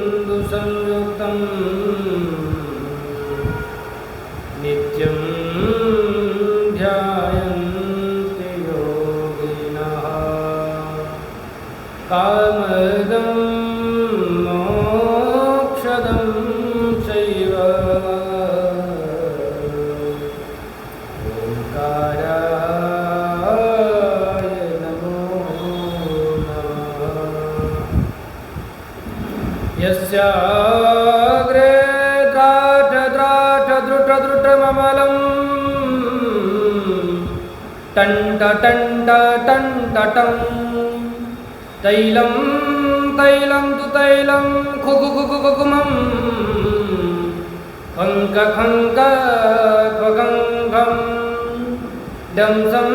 पदारविन्दुसंयुक्तं नित्यं ध्यायन्ति योगिनः कामदं मोक्षदं चैव ओंकाराय नमो नमः। यस्याग्रे द्राढद्राढद्रुटद्रुटममलं टण्टटण्टटण्टटं तैलं तैलं तु तैलं खुगुगुगुगुगुमं खङ्कखङ्कखङ्कं डंसं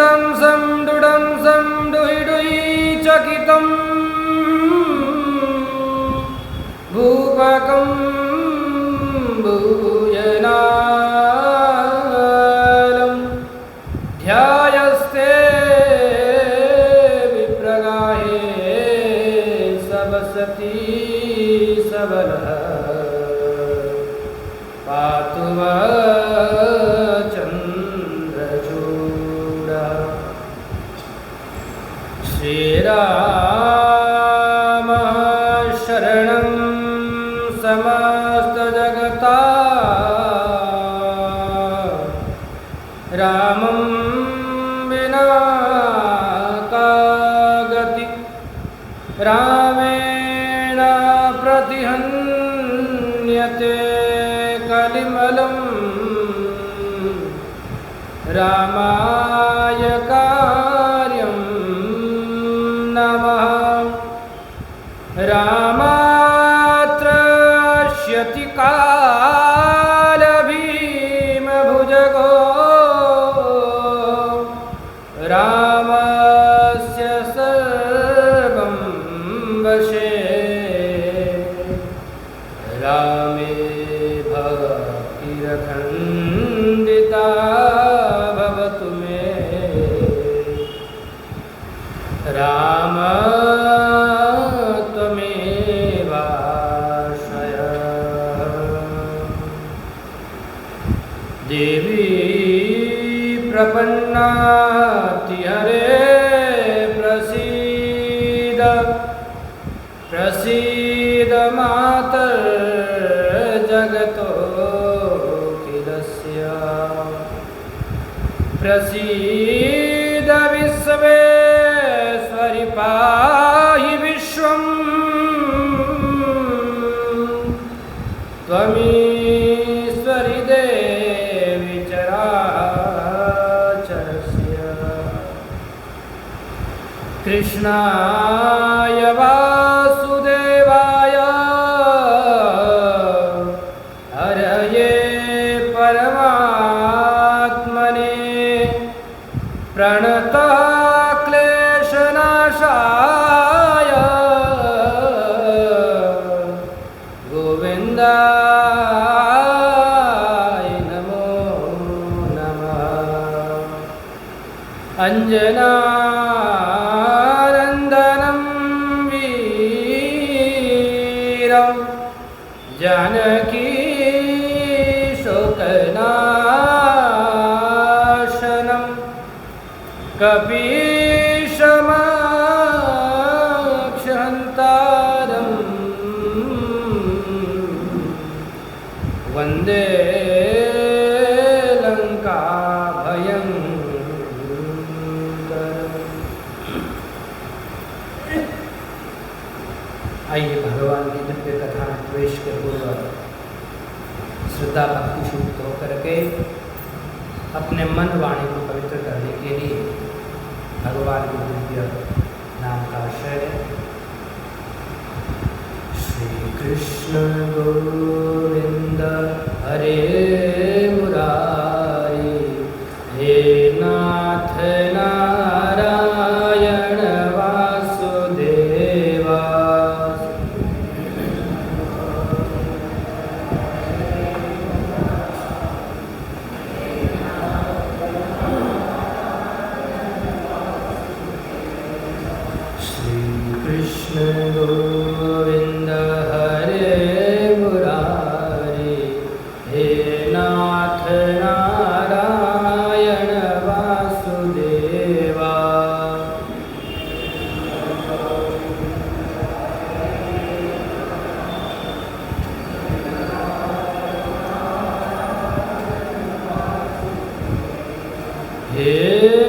डंसं डुडंसं डुहि डुहि चकितं भूपकं भूयनालं ध्यायस्ते विप्रगाहे सबसती सबलः पातु चन्द्रचूडः। श्रीराम शरणं समस्तजगता रामं विना का गति रामेण प्रतिहन्यते कलिमलं रामाय कार्यं नमः। रामात्रस्यति कालभीमभुजगो रामस्य सर्वं वशे रामे भक्तिरखण्डिता भवतु मे राम त्वमेवाश्रय। देवी प्रपन्नातिहरे प्रसीद प्रसीद मातर्जगतोऽखिलस्य प्रसीद विश्वेश्वरि पाहि विश्वं त्वमीश्वरि देवि चराचरस्य। कृष्णाय वासुदेवाय हरये परमात्मने प्रणतः क्लेशनाशाय गोविन्दाय नमो नमः। अञ्जनानन्दनं वीरं जानकी शोकनाशनं कपीशमक्षहन्तारं वन्दे लङ्काभयङ्करम्। आइए भगवान की दिव्य कथा में प्रवेश के पूर्व श्रद्धा भक्ति से युक्त होकर के अपने मन वाणी को पवित्र करने के लिए भगवान के दिव्य नाम का आश्रय श्री कृष्ण गोविंद हरे मुरारी हे नाथ नारायण वासुदेवा।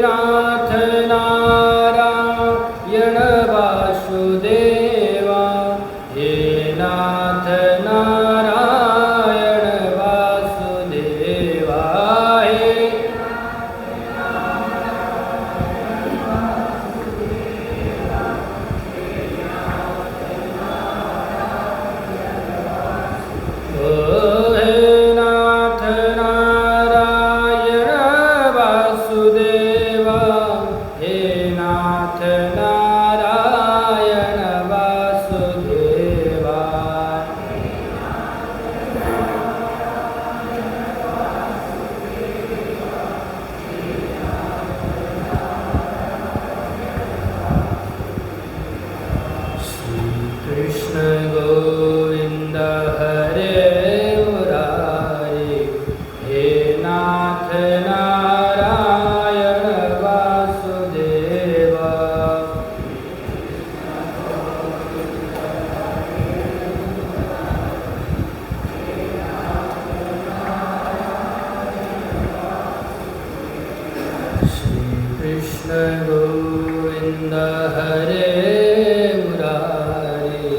नाथ नारायण वासुदेवा, हे नाथ नारायण वासुदेवा, हे नाथ नारायण वासुदेवा, हे नाथ नारायण वासुदेवा। श्री कृष्ण गोविंद हरे मुरारे, हे नाथ नारायण वासुदेवा। श्री कृष्ण गोविंद हरे मुरारे,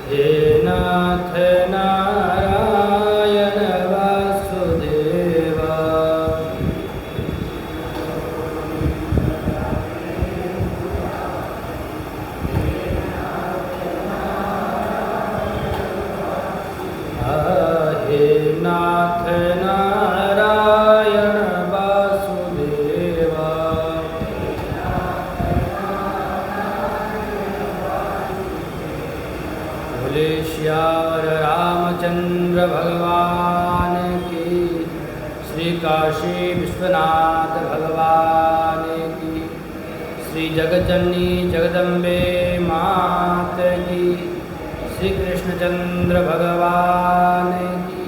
हे नाथ नारायण वासुदेवा। हे नाथ नारायण वासुदेवा। बोले श्याम रामचंद्र भगवान की, श्री काशी विश्वनाथ भगवान की, श्री जगज्जननी जगदम्बे मात की, श्री कृष्णचंद्र भगवान की,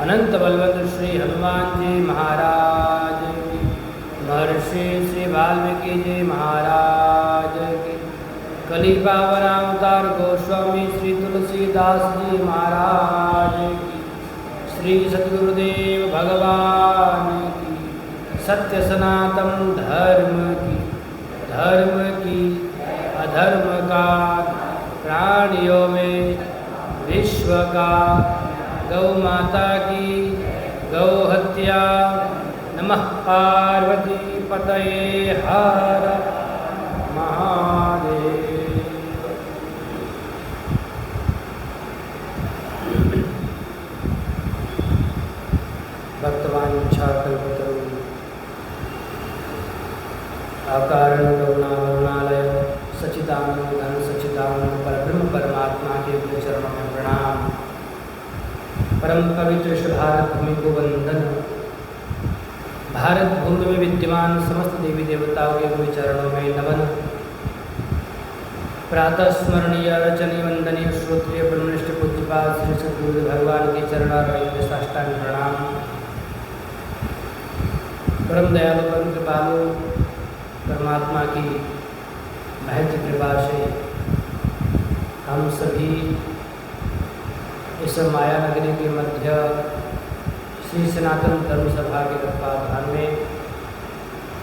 अनंत बलवंत श्री हनुमान जी महाराज की, महर्षि श्री वाल्मीकि जी महाराज की, कली पावन अवतार गोस्वामी श्री तुलसीदास जी महाराज की, श्री सद्गुरुदेव भगवान की, सत्य सनातन धर्म की अधर्म का प्राणियों में विश्व का, गौ माता की गौ हत्या। नमः पार्वती पतये हर महादेव। भक्तवाञ्छाकल्पतरु अकारण करुणावरुणालय सच्चिदानंद घन सच्चिदानंद परब्रह्म परमात्मा के चरणों में प्रणाम। परम पवित्र श्री भारत भूमि को वंदन। भारत भूमि में विद्यमान समस्त देवी देवताओं के गुरु चरणों में नमन। प्रातः स्मरणीय रचनीय वंदनीय श्रोत्रिय ब्रह्मनिष्ठ पूज्यपाद श्री सद्गुरु भगवान के चरणारविंद में साष्टांग प्रणाम। परम दयालु परम कृपालु परमात्मा की महत कृपा से हम सभी इस माया नगरी के मध्य श्री सनातन धर्म सभा के तत्वाधान में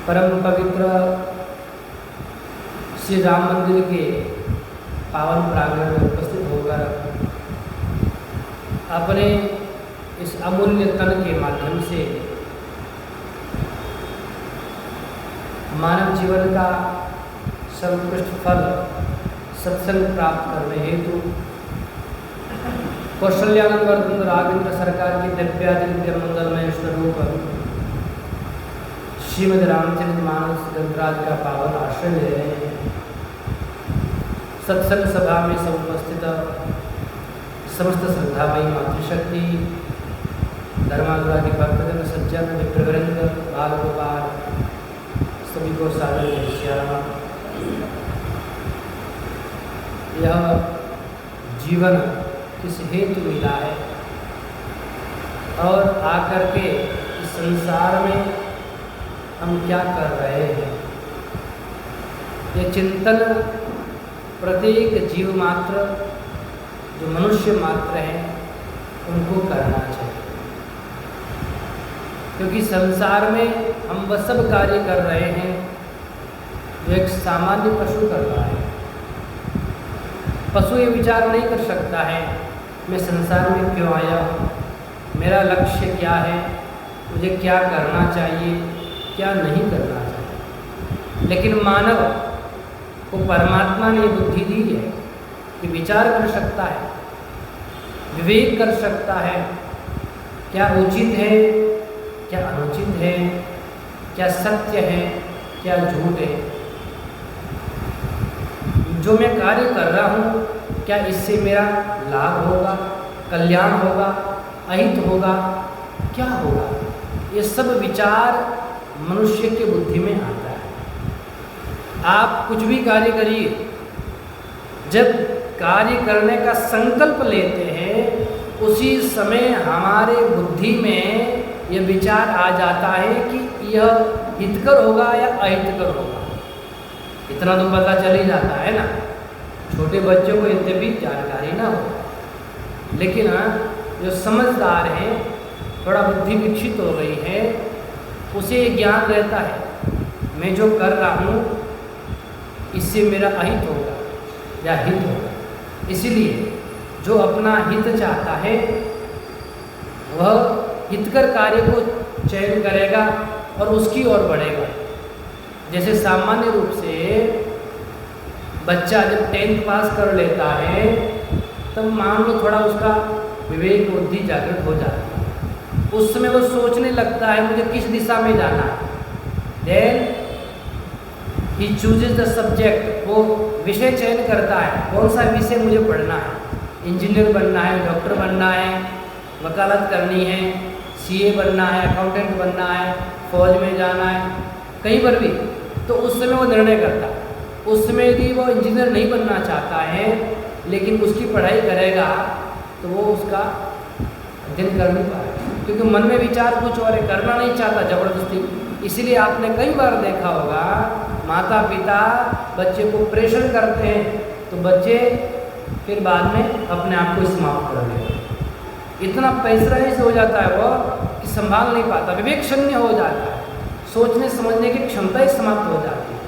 परम पवित्र श्री राम मंदिर के पावन प्रांगण में उपस्थित होकर अपने इस अमूल्य तन के माध्यम से मानव जीवन का सर्वोत्कृष्ट फल सत्संग प्राप्त करने हेतु कौशल्यानंद वर्धन राघवेंद्र सरकार की दिव्यादिव्य मंगलमय स्वरूप श्रीमद् रामचरितमानस ग्रंथराज का पावन आश्रय ले रहे हैं। सत्संग सभा में समुपस्थित समस्त श्रद्धामयी मातृशक्ति, धर्मानुरागी भक्तजन, सज्जन, मित्रवृंद, बाल गोपाल सभी को सादर नमस्कार। यह जीवन किस हेतु मिला है और आकर के इस संसार में हम क्या कर रहे हैं, ये चिंतन प्रत्येक जीव मात्र जो मनुष्य मात्र हैं उनको करना चाहिए। क्योंकि संसार में हम वह सब कार्य कर रहे हैं जो एक सामान्य पशु कर रहा है। पशु ये विचार नहीं कर सकता है मैं संसार में क्यों आया हूँ, मेरा लक्ष्य क्या है, मुझे क्या करना चाहिए, क्या नहीं करना चाहिए। लेकिन मानव को परमात्मा ने ये बुद्धि दी है कि विचार कर सकता है, विवेक कर सकता है, क्या उचित है, क्या अनुचित है, क्या सत्य है, क्या झूठ है। जो मैं कार्य कर रहा हूँ क्या इससे मेरा लाभ होगा, कल्याण होगा, अहित होगा, क्या होगा, ये सब विचार मनुष्य की बुद्धि में आता है। आप कुछ भी कार्य करिए, जब कार्य करने का संकल्प लेते हैं उसी समय हमारे बुद्धि में यह विचार आ जाता है कि यह हितकर होगा या अहितकर होगा। इतना तो पता चल ही जाता है ना, छोटे बच्चों को इतने भी जानकारी ना हो, लेकिन जो समझदार हैं, थोड़ा बुद्धि विकसित हो गई है, उसे ज्ञान रहता है मैं जो कर रहा हूँ इससे मेरा अहित होगा या हित होगा। इसीलिए जो अपना हित चाहता है वह हितकर कार्य को चयन करेगा और उसकी ओर बढ़ेगा। जैसे सामान्य रूप से बच्चा जब 10th पास कर लेता है तब मान लो थोड़ा उसका विवेक बुद्धि जागृत हो जाती है, उस समय वो सोचने लगता है मुझे किस दिशा में जाना है। Then he chooses the subject, वो विषय चयन करता है कौन सा विषय मुझे पढ़ना है, इंजीनियर बनना है, डॉक्टर बनना है, वकालत करनी है, सीए बनना है, अकाउंटेंट बनना है, फौज में जाना है, कहीं पर भी। तो उस समय वो निर्णय करता है। उस समय यदि वो इंजीनियर नहीं बनना चाहता है लेकिन उसकी पढ़ाई करेगा तो वो उसका अध्ययन कर नहीं पाएगा, क्योंकि मन में विचार कुछ और है, करना नहीं चाहता ज़बरदस्ती। इसीलिए आपने कई बार देखा होगा माता पिता बच्चे को प्रेशर करते हैं तो बच्चे फिर बाद में अपने आप को समाप्त कर देते हैं। इतना पैसराई से हो जाता है वो कि संभाल नहीं पाता, विवेक शून्य हो जाता है, सोचने समझने की क्षमता ही समाप्त हो जाती है।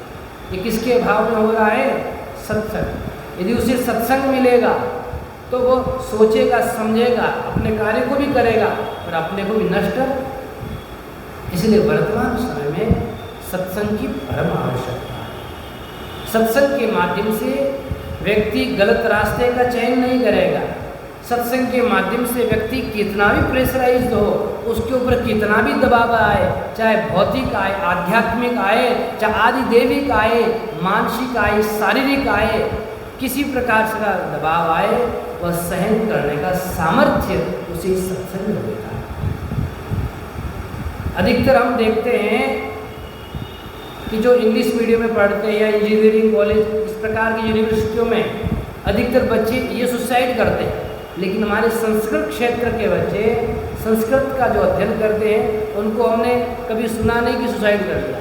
ये किसके अभाव में हो रहा है? सत्संग। यदि उसे सत्संग मिलेगा तो वो सोचेगा, समझेगा, अपने कार्य को भी करेगा और अपने को भी नष्ट। इसलिए वर्तमान समय में सत्संग की परम आवश्यकता है। सत्संग के माध्यम से व्यक्ति गलत रास्ते का चयन नहीं करेगा। सत्संग के माध्यम से व्यक्ति कितना भी प्रेशराइज्ड हो, उसके ऊपर कितना भी दबाव आए, चाहे भौतिक आए, आध्यात्मिक आए, चाहे आदि देविक आए, मानसिक आए, शारीरिक आए, किसी प्रकार से का दबाव आए, वह सहन करने का सामर्थ्य उसे सत्संग देता है। अधिकतर हम देखते हैं कि जो इंग्लिश मीडियम में पढ़ते हैं या इंजीनियरिंग कॉलेज, इस प्रकार की यूनिवर्सिटियों में अधिकतर बच्चे ये सुसाइड करते हैं। लेकिन हमारे संस्कृत क्षेत्र के बच्चे संस्कृत का जो अध्ययन करते हैं उनको हमने कभी सुना नहीं कि सुसाइड कर लिया।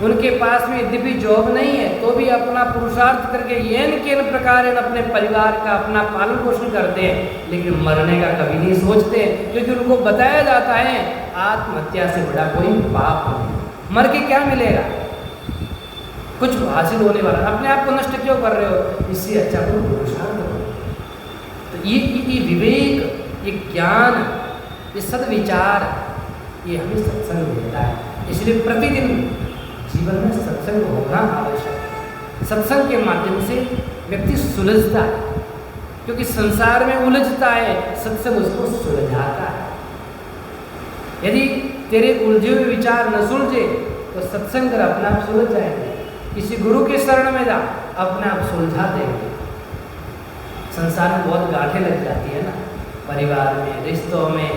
उनके पास में यद्यपि जॉब नहीं है तो भी अपना पुरुषार्थ करके येन केन प्रकार अपने परिवार का अपना पालन पोषण करते हैं, लेकिन मरने का कभी नहीं सोचते, क्योंकि उनको बताया जाता है आत्महत्या से बड़ा कोई पाप नहीं, मर के क्या मिलेगा, कुछ हासिल होने वाला, अपने आप को नष्ट क्यों कर रहे हो, इससे अच्छा कोई पुरुषार्थ हो। तो ये विवेक, ये ज्ञान, ये सद्विचार, ये हमें सत्संग मिलता है। इसलिए प्रतिदिन जीवन में सत्संग होना आवश्यक है। सत्संग के माध्यम से व्यक्ति सुलझता है, क्योंकि संसार में उलझता है, सत्संग उसको सुलझाता है। यदि तेरे उलझे हुए विचार न सुलझे तो सत्संग कर अपने आप सुलझ जाएंगे। किसी गुरु के शरण में जा, अपने आप सुलझा देंगे। संसार में बहुत गांठें लग जाती है ना, परिवार में, रिश्तों में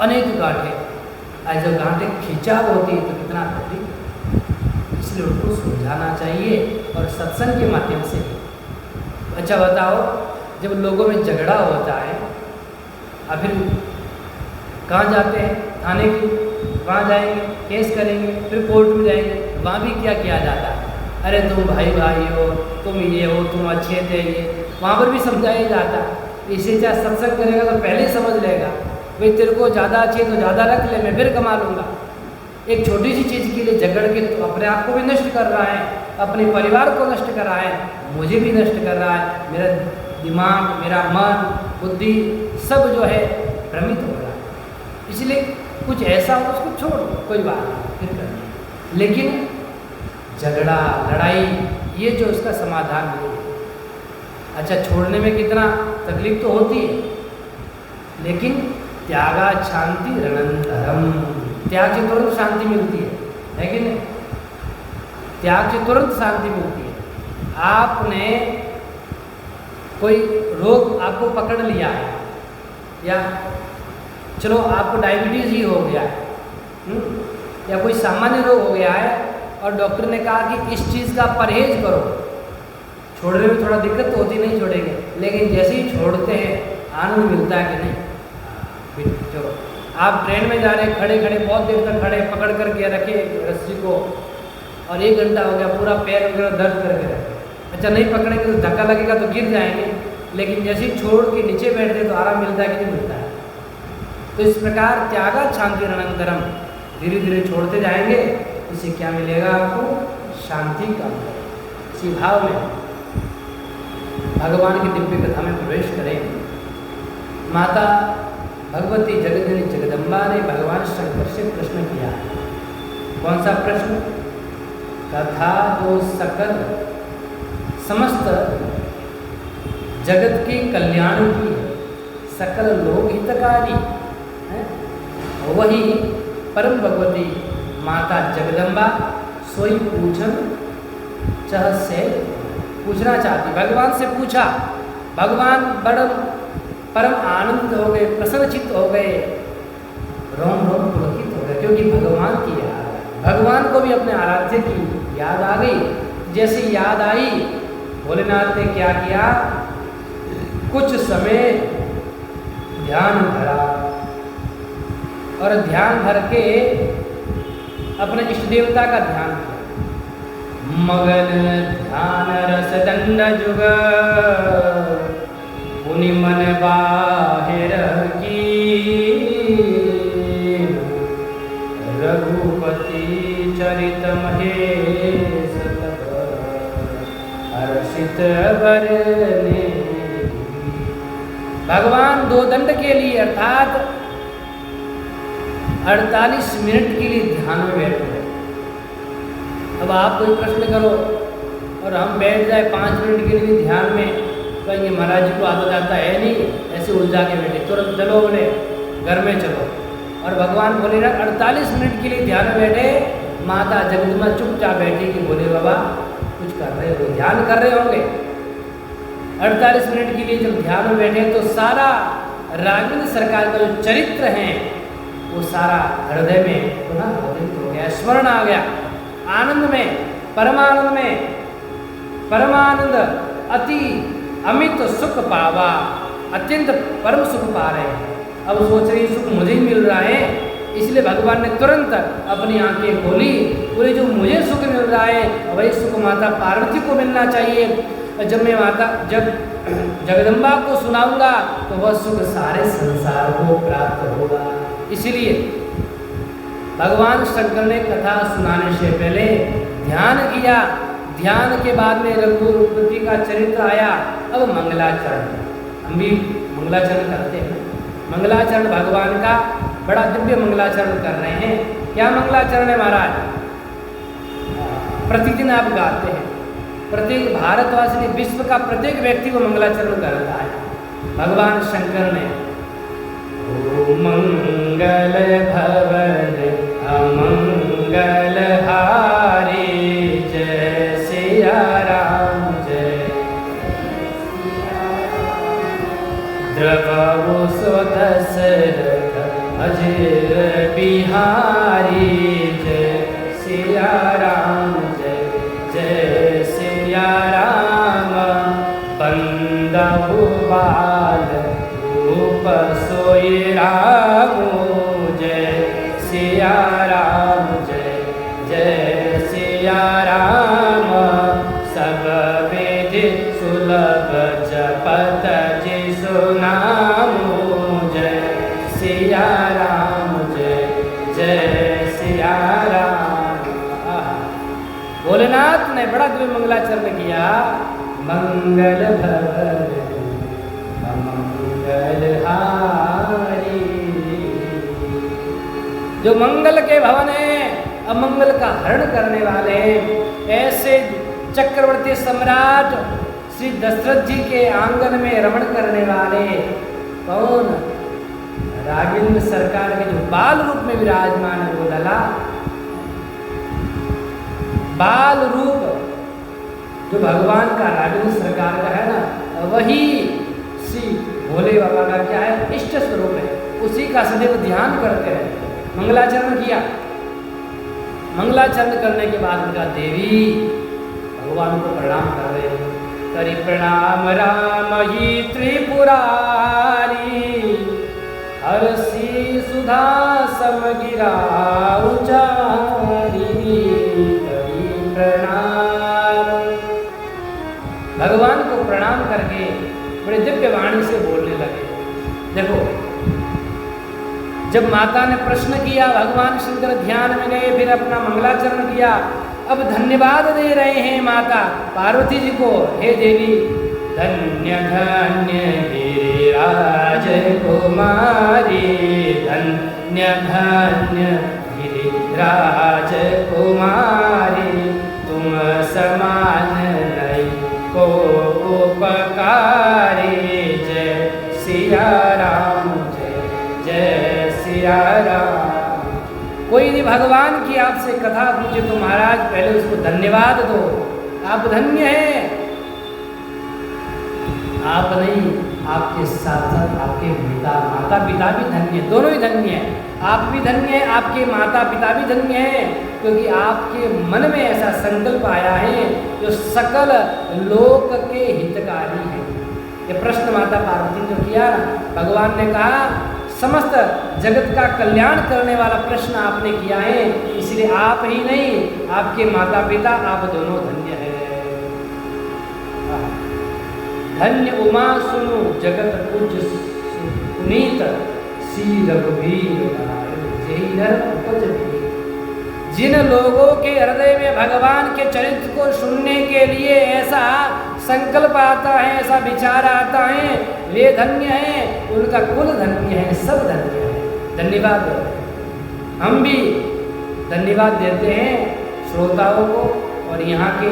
अनेक गांठें। आज जब गांठें खिंचाव होती है तो कितना तकलीफ, इसलिए उनको सुलझाना चाहिए और सत्संग के माध्यम से। अच्छा बताओ, जब लोगों में झगड़ा होता है और फिर कहाँ जाते हैं? थाने की, वहाँ जाएंगे, केस करेंगे, फिर कोर्ट में जाएंगे, वहाँ भी क्या किया जाता है? अरे तुम भाई भाई हो, तुम ये हो, तुम अच्छे थे, ये वहाँ पर भी समझाया जाता है। इसे चाहे सत्संग करेगा तो पहले ही समझ लेगा भाई तेरे को ज़्यादा चाहिए तो ज़्यादा रख ले, मैं फिर कमा लूँगा। एक छोटी सी चीज़ के लिए झगड़ के तो अपने आप को भी नष्ट कर रहा है, अपने परिवार को नष्ट कर रहा है, मुझे भी नष्ट कर रहा है। मेरा दिमाग, मेरा मन, बुद्धि सब जो है भ्रमित हो रहा है। इसलिए कुछ ऐसा हो उसको छोड़ दो, कोई बात नहीं, फिर करना। लेकिन झगड़ा, लड़ाई, ये जो उसका समाधान नहीं है। अच्छा, छोड़ने में कितना तकलीफ तो होती है, लेकिन त्यागा शांति रणंतरम, त्याग से तुरंत शांति मिलती है कि नहीं? त्याग से तुरंत शांति मिलती है। आपने कोई रोग आपको पकड़ लिया है, या चलो आपको डायबिटीज़ ही हो गया है, या कोई सामान्य रोग हो गया है और डॉक्टर ने कहा कि इस चीज़ का परहेज करो। छोड़ने में थोड़ा दिक्कत तो होती, नहीं छोड़ेंगे, लेकिन जैसे ही छोड़ते हैं आनंद मिलता है कि नहीं? चलो, आप ट्रेन में जा रहे हैं, खड़े खड़े बहुत देर तक खड़े पकड़ करके रखे रस्सी को, और 1 घंटा हो गया, पूरा पैर वगैरह दर्द करके रखे। अच्छा, नहीं पकड़ेंगे तो धक्का लगेगा तो गिर जाएंगे, लेकिन जैसे ही छोड़ के नीचे बैठते तो आराम मिलता है कि नहीं मिलता है? तो इस प्रकार त्यागा शांति अनंतरम, धीरे धीरे छोड़ते जाएंगे, इससे क्या मिलेगा आपको? शांति का। इसी भाव में भगवान की दिव्य कथा में प्रवेश करें। माता भगवती जगदनी जगदम्बा ने भगवान शंकर से प्रश्न किया। कौन सा प्रश्न? कथा जो सकल समस्त जगत के कल्याण की है, सकल लोक हितकारी है, वही परम भगवती माता जगदम्बा सोई पूछन चह से पूछना चाहती। भगवान से पूछा, भगवान बड़ा परम आनंद हो गए, प्रसन्नचित्त हो गए, रोम रोम पुलकित हो गए, क्योंकि भगवान की याद, भगवान को भी अपने आराध्य की याद आ गई। जैसे याद आई, भोलेनाथ ने क्या किया? कुछ समय ध्यान धरा, और ध्यान धर के अपने इष्ट देवता का ध्यान किया। मगन ध्यान रस दंड जुग, मुनि मन बाहिर की, रघुपति चरित महेश तब हर्षित बरने। भगवान 2 दंड के लिए अर्थात 48 मिनट के लिए ध्यान में बैठ गए। अब आप कोई प्रश्न करो और हम बैठ जाए 5 मिनट के लिए ध्यान में, कहेंगे महाराज जी को आदत आता है नहीं, ऐसे उलझा के बैठे, तुरंत चलो बोले घर में चलो। और भगवान बोले ना 48 मिनट के लिए ध्यान में बैठे, माता जगदम्बा चुपचाप बैठी कि बोले बाबा कुछ कर रहे हो, ध्यान कर रहे होंगे। 48 मिनट के लिए जब ध्यान में बैठे तो सारा राघवेंद्र सरकार का जो चरित्र है वो सारा हृदय में पुनः अवतरित हो गया, स्मरण आ गया, आनंद में, परमानंद में, परमानंद अति अमित सुख पावा, अत्यंत परम सुख पा रहे हैं। अब सोच रही सुख मुझे ही मिल रहा है, इसलिए भगवान ने तुरंत अपनी आंखें खोली, बोले जो मुझे सुख मिल रहा है वही सुख माता पार्वती को मिलना चाहिए। जब मैं माता जब जगदम्बा को सुनाऊंगा तो वह सुख सारे संसार को प्राप्त होगा। इसलिए भगवान शंकर ने कथा सुनाने से पहले ध्यान किया, ध्यान के बाद में रघुपति का चरित्र आया। अब मंगलाचरण, हम भी मंगलाचरण करते हैं। मंगलाचरण भगवान का बड़ा दिव्य मंगलाचरण कर रहे हैं। क्या मंगलाचरण है महाराज? प्रतिदिन आप गाते हैं, प्रत्येक भारतवासी ने, विश्व का प्रत्येक व्यक्ति को मंगलाचरण करता है। भगवान शंकर ने मंगल भवन अमंगल हारी, जय सिया राम जय द्रवहु सुदशरथ अजर बिहारी, जय सिया राम जय जय सिया राम। बंदहु बाल रूप सोई रामो, जय सिया राम जय जय सिया राम। सब विधि सुलभ जपत जिसु नामो, जय सिया भोलेनाथ ने बड़ा दिव्य मंगलाचरण किया। मंगल भवन मंगल हारी, जो मंगल के भवन है, अमंगल का हरण करने वाले हैं, ऐसे चक्रवर्ती सम्राट श्री दशरथ जी के आंगन में रमण करने वाले कौन? राजेंद्र सरकार के जो बाल रूप में विराजमान है वो लला। बाल रूप जो भगवान का राजेंद्र सरकार का है ना, वही श्री भोले बाबा का क्या है? इष्ट स्वरूप है। उसी का सदैव ध्यान करते रहे। मंगलाचरण किया। मंगलाचरण करने के बाद उनका देवी भगवान को प्रणाम कर रहे हैं। करि प्रणाम राम ही त्रिपुरारी, हरसी सुधा समगिरा उचारी। करि प्रणाम, भगवान को प्रणाम करके बड़े दिव्य वाणी से बोलने लगे। देखो, जब माता ने प्रश्न किया, भगवान शंकर ध्यान में गए, फिर अपना मंगलाचरण किया। अब धन्यवाद दे रहे हैं माता पार्वती जी को। हे देवी, धन्य धन्य गिरिराज कुमारी, धन्य धन्य गिरिराज कुमारी, तुम समान नहीं को उपकारी। जय सिया राम, जय जय सिया राम। कोई यदि भगवान की आपसे कथा पूछे तो महाराज पहले उसको धन्यवाद दो। आप धन्य हैं। आप नहीं, आपके साथ साथ आपके माता पिता भी धन्य, दोनों ही धन्य हैं। आप भी धन्य हैं, आपके माता पिता भी धन्य हैं, क्योंकि आपके मन में ऐसा संकल्प आया है जो सकल लोक के हितकारी है। ये प्रश्न माता पार्वती ने जो किया ना, भगवान ने कहा समस्त जगत का कल्याण करने वाला प्रश्न आपने किया है, इसलिए आप ही नहीं, आपके माता पिता, आप दोनों धन्य हैं। धन्य उमा सुनु जगत पूज्य पुनीत, श्री रघुवीर जय नर उपज भी। जिन लोगों के हृदय में भगवान के चरित्र को सुनने के लिए ऐसा संकल्प आता है, ऐसा विचार आता है, वे धन्य हैं, उनका कुल धन्य है, सब धन्य है। धन्यवाद। हम भी धन्यवाद देते हैं श्रोताओं को और यहाँ के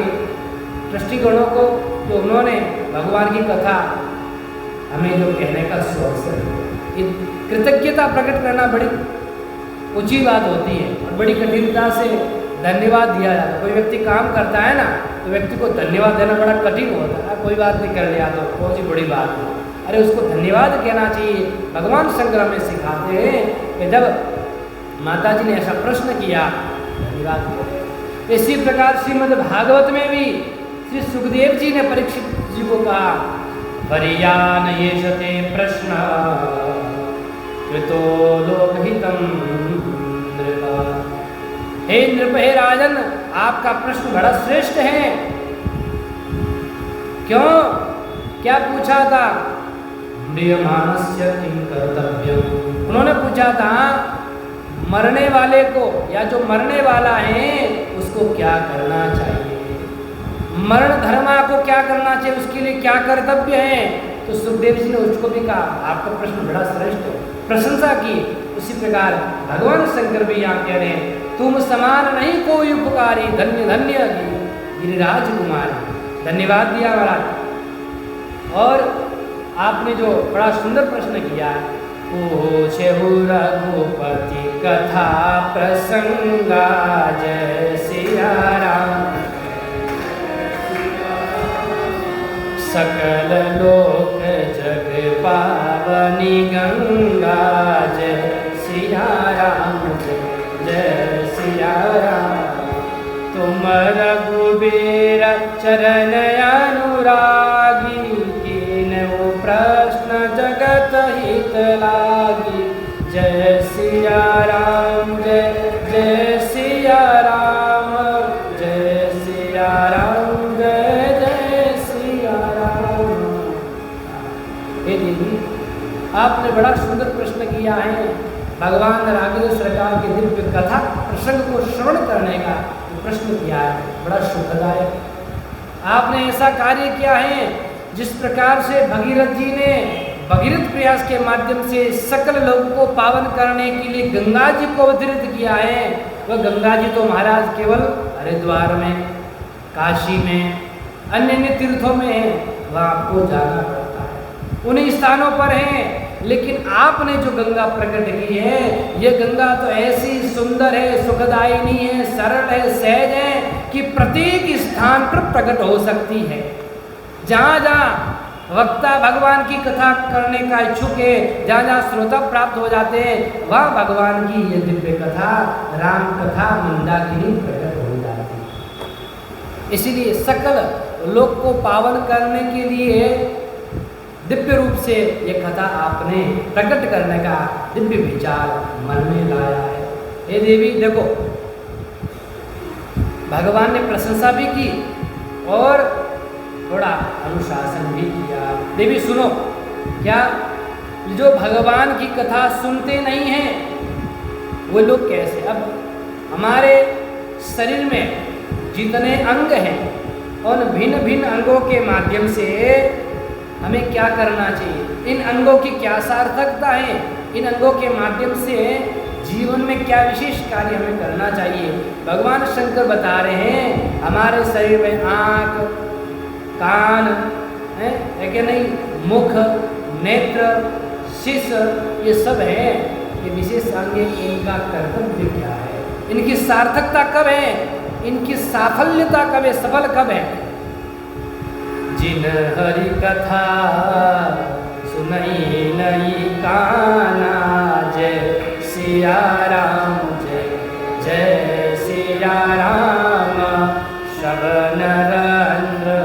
दृष्टिगणों को, जो उन्होंने भगवान की कथा हमें जो कहने का अवसर दिया। कृतज्ञता प्रकट करना बड़ी ऊंची बात होती है और बड़ी कठिनता से धन्यवाद दिया जाता है। कोई व्यक्ति काम करता है ना, तो व्यक्ति को धन्यवाद देना बड़ा कठिन होता है। कोई बात नहीं, कर लिया तो कौन सी बड़ी बात है, अरे उसको धन्यवाद कहना चाहिए। भगवान शंकर हमें सिखाते हैं कि जब माता जी ने ऐसा प्रश्न किया, धन्यवाद करो। इसी प्रकार श्रीमद् भागवत में भी श्री सुखदेव जी ने परीक्षित जी को कहा, वरियान ये शते प्रश्न कृतो लोकहितम नृपा। हे नृप, हे राजन, आपका प्रश्न बड़ा श्रेष्ठ है। क्यों? क्या पूछा था? म्रियमाणस्य किं कर्तव्यम्। उन्होंने पूछा था मरने वाले को, या जो मरने वाला है उसको क्या करना चाहिए, मरण धर्मा को क्या करना चाहिए, उसके लिए क्या कर्तव्य है। तो सुखदेव जी ने उसको भी कहा, आपका प्रश्न बड़ा श्रेष्ठ है, प्रशंसा की। उसी प्रकार भगवान शंकर भी यहाँ कह रहे हैं, तुम समान नहीं कोई उपकारी, धन्य धन्य गिरिराज कुमारी। धन्यवाद दिया महाराज। और आपने जो बड़ा सुंदर प्रश्न किया, पूछे रघुपति कथा प्रसंगा, जय सिया राम। सकल लोक जग पावनी गंगा, जय सिया राम, जय सिया राम। तुम रघुबीर चरण अनुरागी, कीन्हु प्रश्न जगत हित लागी। जय सिया राम, जय जय सिया राम, जय सिया राम, जय जय सिया राम। हे देवी, आपने बड़ा सुंदर प्रश्न किया है। भगवान राघवेंद्र सरकार की दिव्य कथा प्रसंग को श्रवण करने का प्रश्न किया है, बड़ा सुखदायक। आपने ऐसा कार्य किया है जिस प्रकार से भगीरथ जी ने भगीरथ प्रयास के माध्यम से सकल लोगों को पावन करने के लिए गंगा जी को अवतरित किया है। वह गंगा जी तो महाराज केवल हरिद्वार में, काशी में, अन्य अन्य तीर्थों में है, वहाँ आपको जाना पड़ता है, उन्हीं स्थानों पर हैं। लेकिन आपने जो गंगा प्रकट की है, ये गंगा तो ऐसी सुंदर है, सुखदायिनी है, सरल है, सहज है कि प्रत्येक स्थान पर प्रकट हो सकती है। जहाँ जहाँ वक्ता भगवान की कथा करने का इच्छुक है, जहाँ जहाँ श्रोता प्राप्त हो जाते हैं, वहाँ भगवान की ये दिव्य कथा, राम कथा, मंदाकिनी प्रकट हो जाती है। इसीलिए सकल लोक को पावन करने के लिए दिव्य रूप से ये कथा आपने प्रकट करने का दिव्य विचार मन में लाया है। हे देवी देखो, भगवान ने प्रशंसा भी की और थोड़ा अनुशासन भी किया। देवी सुनो, क्या जो भगवान की कथा सुनते नहीं हैं वो लोग कैसे? अब हमारे शरीर में जितने अंग हैं, उन भिन्न भिन्न अंगों के माध्यम से हमें क्या करना चाहिए? इन अंगों की क्या सार्थकता है? इन अंगों के माध्यम से जीवन में क्या विशेष कार्य हमें करना चाहिए? भगवान शंकर बता रहे हैं, हमारे शरीर में आँख, कान है कि नहीं, मुख, नेत्र, शीश, ये सब है, ये विशेष अंग। इनका कर्तव्य क्या है? इनकी सार्थकता कब है? इनकी साफल्यता कब है? सफल कब है? जिन हरि कथा सुनई नई काना, जय सिया राम, जय जय सिया राम। श्रवण रंध्र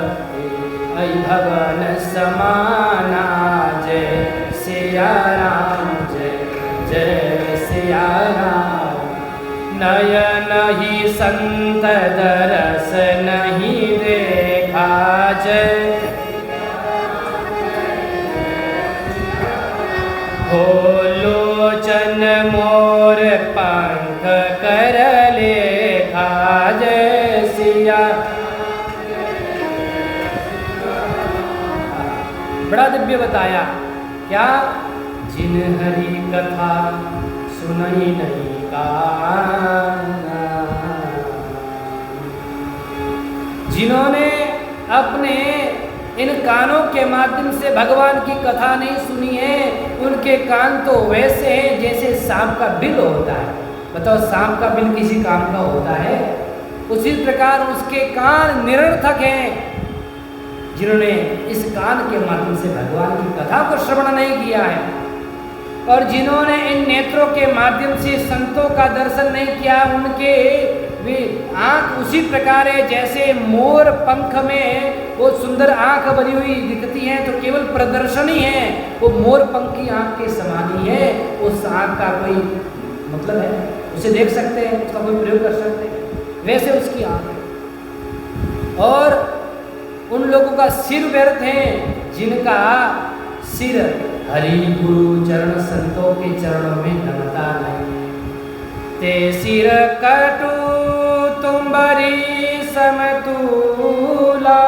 भवन समाना, जय सिया राम, जय जय सिया राम। नयन ही संत दरस नहीं देखा, जय हो लोचन मोर पंख कर लेखा, जय सिया। बड़ा दिव्य बताया क्या? जिन हरि कथा सुनई नहीं काना, जिन्होंने अपने इन कानों के माध्यम से भगवान की कथा नहीं सुनी है, उनके कान तो वैसे हैं जैसे सांप का बिल होता है। बताओ, सांप का बिल किसी काम का होता है? उसी प्रकार उसके कान निरर्थक हैं जिन्होंने इस कान के माध्यम से भगवान की कथा को श्रवण नहीं किया है, और जिन्होंने इन नेत्रों के माध्यम से संतों का दर्शन नहीं किया, उनके वे आँख उसी प्रकार है जैसे मोर पंख में वो सुंदर आँख बनी हुई दिखती है तो केवल प्रदर्शन ही है, वो मोर पंख की आँख के समान ही है। उस आँख का कोई मतलब है? उसे देख सकते हैं, उसका कोई प्रयोग कर सकते हैं, वैसे उसकी आँख है। और उन लोगों का सिर व्यर्थ है जिनका सिर हरि गुरु चरण संतों के चरणों में नमता नहीं। ते सिर कटु तुम्बरी समतूला,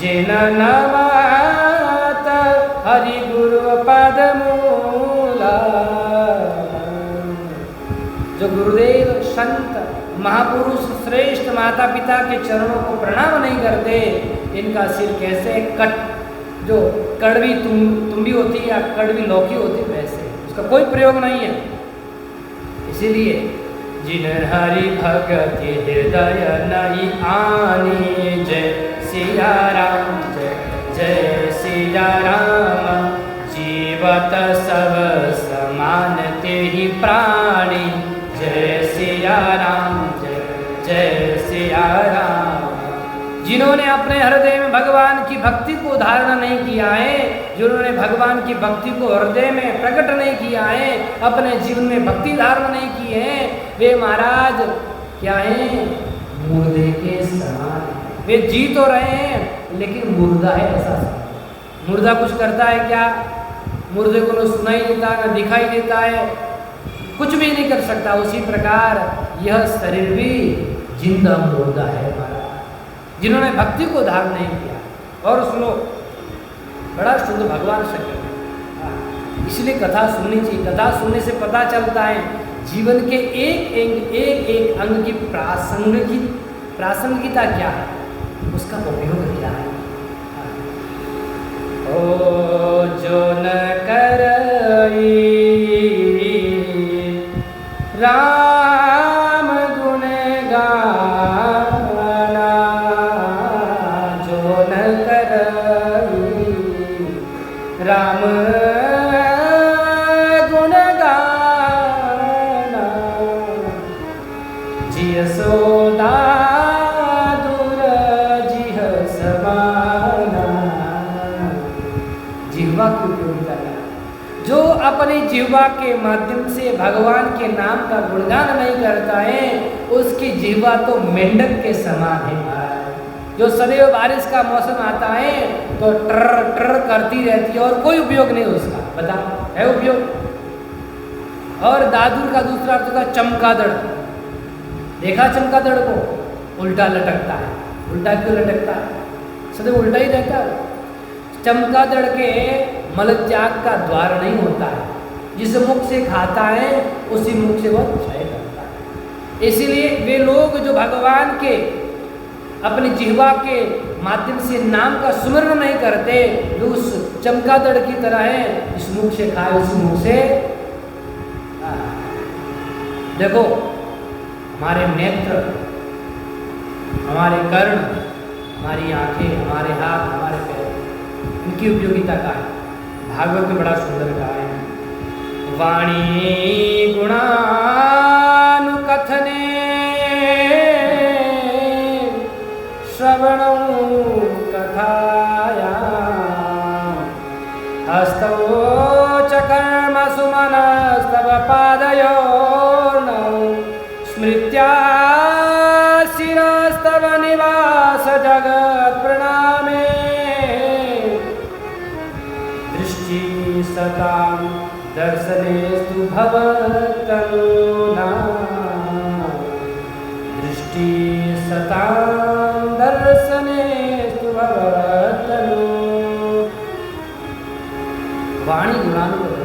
जिन नमत हरि गुरु पद मूला। जो गुरुदेव, संत, महापुरुष, श्रेष्ठ माता पिता के चरणों को प्रणाम नहीं करते, इनका सिर कैसे कट, जो कड़वी तुम्बी होती है या कड़वी लौकी होती है, वैसे उसका कोई प्रयोग नहीं है। इसीलिए जिन हरि भगति हृदय नहीं आनी, जय सिया राम, जय जय सिया राम। जीवत सब समान ते ही प्राणी, जय सिया राम, जय जय सिया राम। जिन्होंने अपने हृदय में भगवान की भक्ति को धारण नहीं किया है, जिन्होंने भगवान की भक्ति को हृदय में प्रकट नहीं किया है, अपने जीवन में भक्ति धारण नहीं की है, वे महाराज क्या हैं? मुर्दे के समान। वे जी तो रहे हैं लेकिन मुर्दा है, ऐसा। मुर्दा कुछ करता है क्या? मुर्दे को न सुनाई देता, न दिखाई देता है, कुछ भी नहीं कर सकता। उसी प्रकार यह शरीर भी जिंदा मुर्दा है हमारा, जिन्होंने भक्ति को धारण नहीं किया। और सुनो, बड़ा शुद्ध भगवान शंकर, इसलिए कथा सुननी चाहिए। कथा सुनने से पता चलता है जीवन के एक अंग की प्रासंगिकता क्या है, उसका उपयोग क्या है। ओ जो न करई राम गुण गाना, जो न करई राम गुण गाना, जिय सोदा दूर जिह समाना। जिह्वा की उपयोगिता क्या? जो अपनी जिह्वा के माध्यम से भगवान के नाम का गुणगान नहीं करता है, उसकी जिह्वा तो मेंढक के समान है महाराज। जो सदैव बारिश का मौसम आता है तो ट्र ट्र करती रहती है और कोई उपयोग नहीं उसका। बताओ है उपयोग? और दादुर का दूसरा अर्थ का चमगादड़। देखा चमगादड़ को? उल्टा लटकता है। उल्टा क्यों लटकता है? सदैव उल्टा ही रहता है। चमगादड़ के मल त्याग का द्वार नहीं होता है, जिस मुख से खाता है उसी मुख से वह क्षय करता है। इसीलिए वे लोग जो भगवान के अपनी जिह्वा के माध्यम से नाम का सुमरण नहीं करते, वे उस चमगादड़ की तरह है, इस मुख से खाए उसी मुख से। देखो, हमारे नेत्र, हमारे कर्ण, हमारी आंखें, हमारे हाथ, हमारे पैर, इनकी उपयोगिता का है। भागवत में बड़ा सुंदर कहा है, वाणी गुणानुकथने श्रवणौ कथाया, हस्तौ च कर्मसु मनस्तव पादयोर्नौ, स्मृत्या शिरस्तव निवास जगत् प्रणामे, दृष्टि सतां दर्शनेस्तु भवतनुना, दृष्टि सतां दर्शनेस्तु भवतनु। वाणी गुणानुवाद,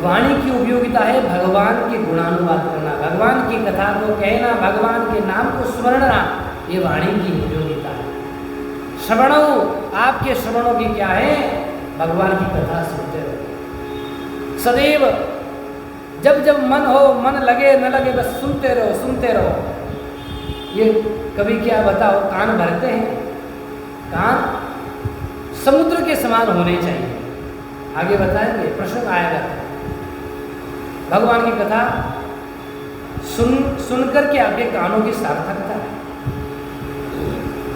वाणी की उपयोगिता है भगवान के गुणानुवाद करना, भगवान की कथा को कहना, भगवान के नाम को स्मरणना, ये वाणी की उपयोगिता है। श्रवणों, आपके श्रवणों की क्या है? भगवान की कथा सुनते रहो सदैव। जब जब मन हो, मन लगे न लगे, बस सुनते रहो, सुनते रहो। ये कभी क्या बताओ, कान भरते हैं? कान समुद्र के समान होने चाहिए। आगे बताएंगे, प्रश्न आएगा। भगवान की कथा सुन करके आपके कानों की सार्थकता है।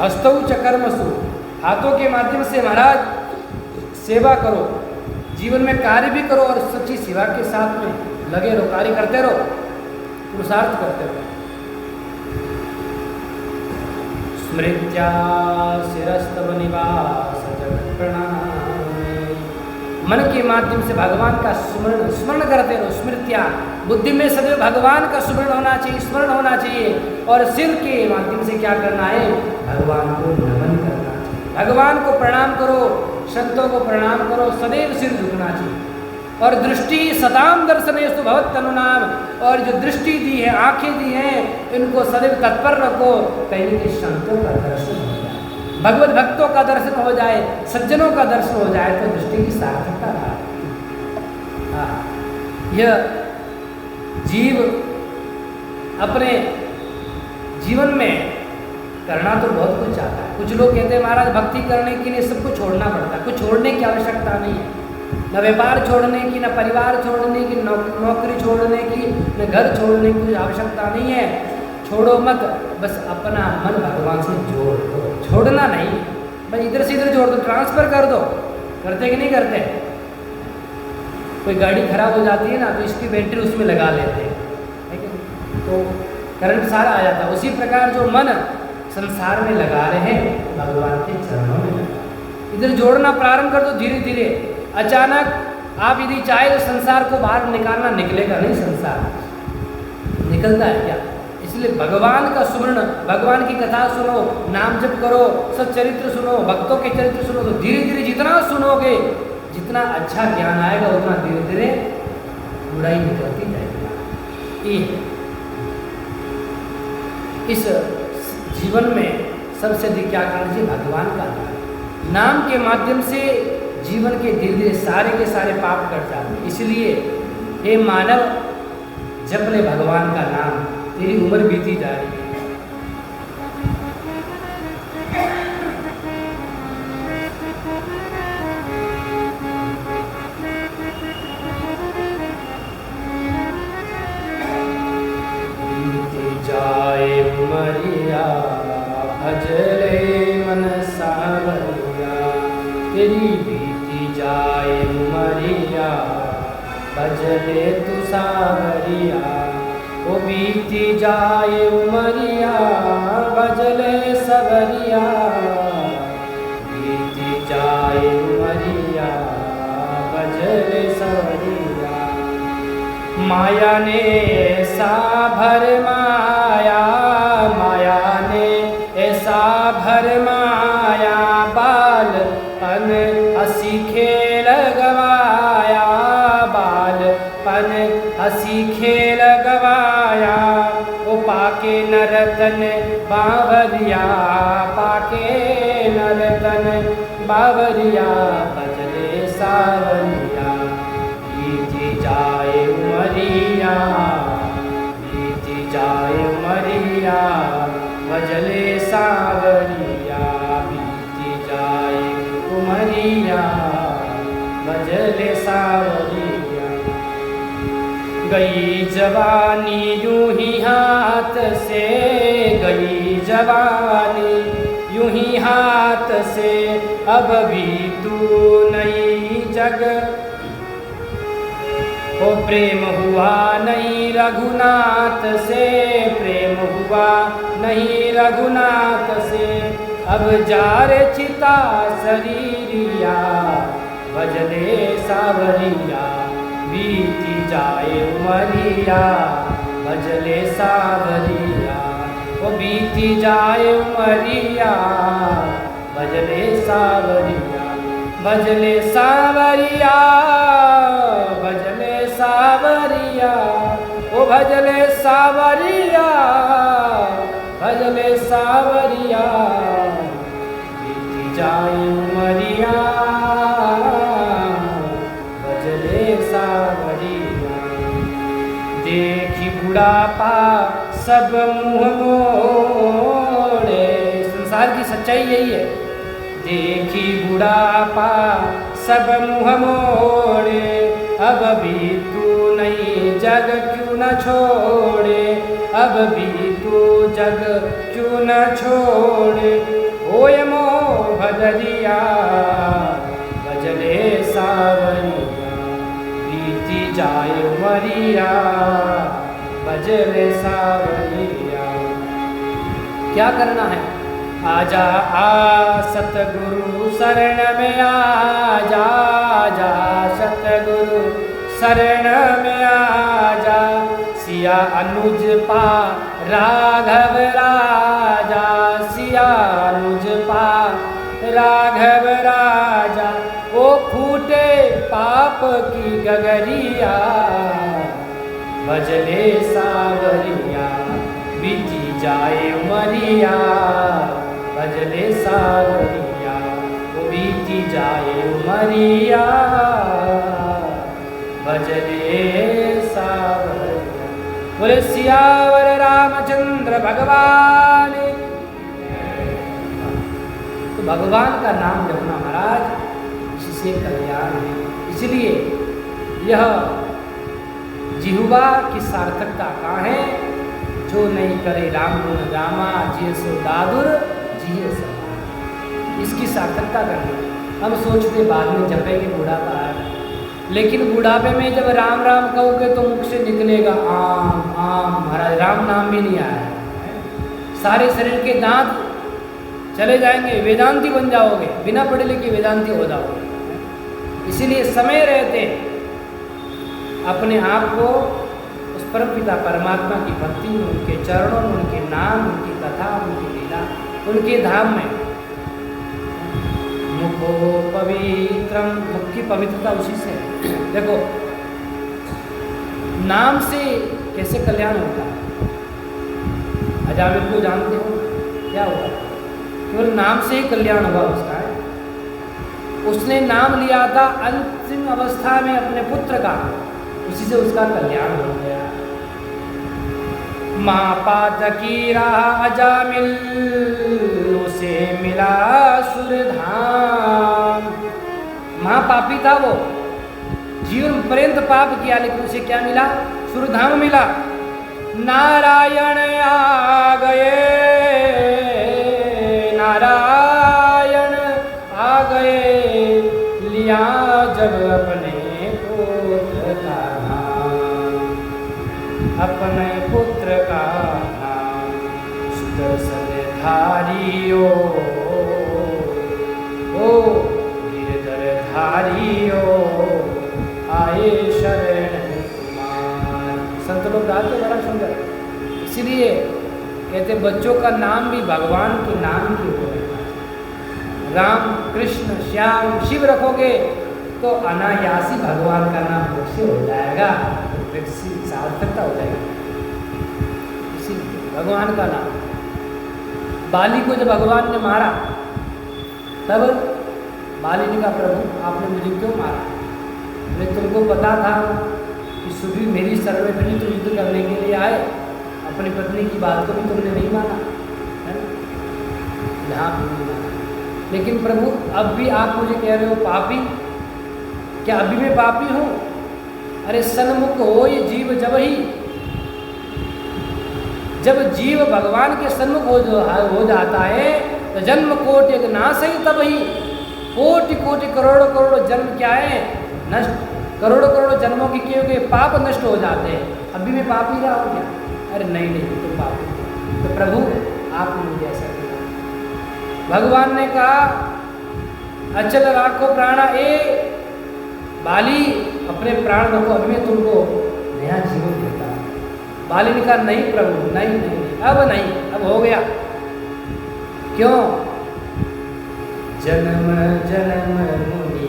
हस्तौ च कर्मसु, हाथों के माध्यम से महाराज सेवा करो, जीवन में कार्य भी करो और सच्ची सेवा के साथ में लगे रहो, कार्य करते रहो, पुरुषार्थ करते रहो। स्मृत्या शिरस्तव निवास जगत् प्रणामे, मन के माध्यम से भगवान का स्मरण करते रहो। स्मृत्या, बुद्धि में सदैव भगवान का स्मरण होना चाहिए, स्मरण होना चाहिए। और सिर के माध्यम से क्या करना है? भगवान को नमन करना चाहिए, भगवान को प्रणाम करो, संतों को प्रणाम करो, सदैव सिर झुकना चाहिए। और दृष्टि सताम दर्शनेस्तु भवतनुनाम, और जो दृष्टि दी है, आंखें दी हैं, इनको सदैव तत्पर रखो, कहीं के संतों का दर्शन हो जाए, भगवत भक्तों का दर्शन हो जाए, सज्जनों का दर्शन हो जाए, तो दृष्टि की सार्थकता है। यह जीव अपने जीवन में करना तो बहुत कुछ चाहता है। कुछ लोग कहते हैं महाराज भक्ति करने के लिए सब कुछ छोड़ना पड़ता है। कुछ छोड़ने की आवश्यकता नहीं है, न व्यापार छोड़ने की, न परिवार छोड़ने की, नौकरी छोड़ने की, न घर छोड़ने की आवश्यकता नहीं है। छोड़ो मत, बस अपना मन भगवान से जोड़ दो, छोड़ना नहीं, बस इधर से इधर जोड़ दो, ट्रांसफर कर दो। करते कि नहीं करते? कोई गाड़ी खराब हो जाती है ना, तो इसकी बैटरी उसमें लगा लेते हैं, ठीक है, तो करंट सारा आ जाता है। उसी प्रकार जो मन संसार में लगा रहे हैं, भगवान के चरणों में लगा, इधर जोड़ना प्रारंभ कर दो। धीरे धीरे अचानक आप यदि चाहे तो संसार को बाहर निकालना, निकलेगा नहीं संसार, निकलता है क्या? इसलिए भगवान का सुमरण, भगवान की कथा सुनो, नाम जप करो, सच्चरित्र सुनो, भक्तों के चरित्र सुनो, तो धीरे धीरे जितना सुनोगे, जितना अच्छा ज्ञान आएगा, उतना धीरे धीरे बुराई निकलती जाएगी। ये इस जीवन में सबसे अधिक क्या करना चाहिए? भगवान का नाम के माध्यम से जीवन के धीरे धीरे सारे के सारे पाप कट जाते हैं। इसलिए हे मानव, जप ले भगवान का नाम, तेरी उम्र बीती जा रही है। जाए उमरिया भजले मन सावरिया, तेरी बीती जाए उमरिया भजले तू सावरिया, ओ बीती जाए उमरिया भजले सवरिया, बीती जाए उमरिया भजले सवरिया। माया ने ऐसा भरमाया, माया ने ऐसा भरमाया, बालपन हंसी खेल गवाया, बालपन हंसी खेल गवाया, ओ पाके नरतन बावरिया, पाके नरतन बावरिया, भजले सावरिया, बीती जाए उमरिया, बीती जाए उमरिया भजले सावरिया, बीती जाए उमरिया भजले सावरिया। गई जवानी यूं ही हाथ से, गई जवानी यूं ही हाथ से, अब भी तू नई जग, ओ प्रेम हुआ नहीं रघुनाथ से, प्रेम हुआ नहीं रघुनाथ से, अब जार चिता शरीरिया भजले सावरिया, बीती जाए उमरिया भजले सावरिया, ओ बीती जाए उमरिया भजले सावरिया, भजले सावरिया भजले सावरिया, ओ भजले सावरिया भजले सावरिया, बीती जाए उमरिया भजले सावरिया। देखी बुढ़ापा सब मुँह मोड़े, संसार की सच्चाई यही है। देखी बुढ़ापा सब मुँह मोड़े, अब भी तू नहीं जग क्यों न छोड़े, अब भी तू जग क्यों न छोड़े, ओए मोह भदरिया भजले सावरिया, बीती जाए उमरिया भजले सावरिया। क्या करना है? आजा आ सतगुरु शरण में आजा, आजा सतगुरु शरण में आजा, सिया अनुज पा राघव राजा, सिया अनुज पा राघव राजा, ओ फूटे पाप की गगरिया भजले सावरिया, बीती जाए उमरिया भजले सावरिया, वो बीती जाए उमरिया भजले सावरिया। बोले सियावर रामचंद्र भगवान। तो भगवान का नाम जपना महाराज, इससे कल्याण है। इसलिए यह जिह्वा की सार्थकता कहाँ है? जो नहीं करे राम गुण रामा, जिये सो दादुर जिये समा। इसकी सार्थकता करनी। हम सोचते बाद में जपेंगे, बुढ़ापा आएगा, लेकिन बुढ़ापे में जब राम राम कहोगे तो मुख से निकलेगा आम आम। महाराज राम नाम भी नहीं आया, सारे शरीर के दांत चले जाएंगे, वेदांती बन जाओगे, बिना पढ़े लिखे वेदांती हो जाओगे। इसीलिए समय रहते अपने आप को उस परमपिता परमात्मा की भक्ति में, उनके चरणों में, उनके नाम, उनकी कथा, उनकी लीला, उनके धाम में। मुखो पवित्रम, मुख की पवित्रता उसी से। देखो नाम से कैसे कल्याण होता है। अजामिल को जानते हो क्या हुआ? केवल नाम से ही कल्याण हुआ उसका है। उसने नाम लिया था अंतिम अवस्था में अपने पुत्र का, उसी से उसका कल्याण हो गया। माँ पातकी राह अजामिल, उसे मिला सुरधाम। महापापी था वो, जीवन पर्यंत पाप किया, लेकिन उसे क्या मिला? सुरधाम मिला। नारायण आ गए, नारायण आ गए, लिया जब अपने पुत्र का नाम, अपने पुत्र का नाम। सुदर्शन धारियो, ओ गिरधर धारियो, आए शरण कुमार। संत लोग गाते बड़ा सुंदर। इसीलिए कहते बच्चों का नाम भी भगवान के नाम की हो। राम, कृष्ण, श्याम, शिव रखोगे तो अनायासी भगवान का नाम मुझसे हो जाएगा, सार्थकता हो जाएगी। इसीलिए भगवान का नाम। बाली को जब भगवान ने मारा तब बाली ने कहा, प्रभु आपने मुझे क्यों मारा? बोले तुमको पता था कि सुग्रीव मेरी शरण में भी तो युद्ध करने के लिए आए, अपनी पत्नी की बात को भी तुमने नहीं माना, है ना? यहाँ भी नहीं माना। लेकिन प्रभु अब भी आप मुझे कह रहे हो पापी, क्या अभी मैं पापी हूँ? अरे सन्मुख हो ये जीव जब ही, जब जीव भगवान के सन्मुख हो जाता है तो जन्म कोटि नाश ही तब ही। कोटि कोटि करोड़ों करोड़ों जन्म क्या है? नष्ट। करोड़ों करोड़ों जन्मों के किए हुए पाप नष्ट हो जाते हैं। अभी मैं पापी रहा हूँ क्या? अरे नहीं तुम पापी हो। तो प्रभु आपने मुझे ऐसा किया। भगवान ने कहा अचल राखो प्राणा, ए बाली अपने प्राण रखो, अभी मैं तुमको नया जीवन देता हूँ। बाली ने कहा नहीं प्रभु, नहीं, अब नहीं, अब हो गया। क्यों? जन्म जन्म मुनि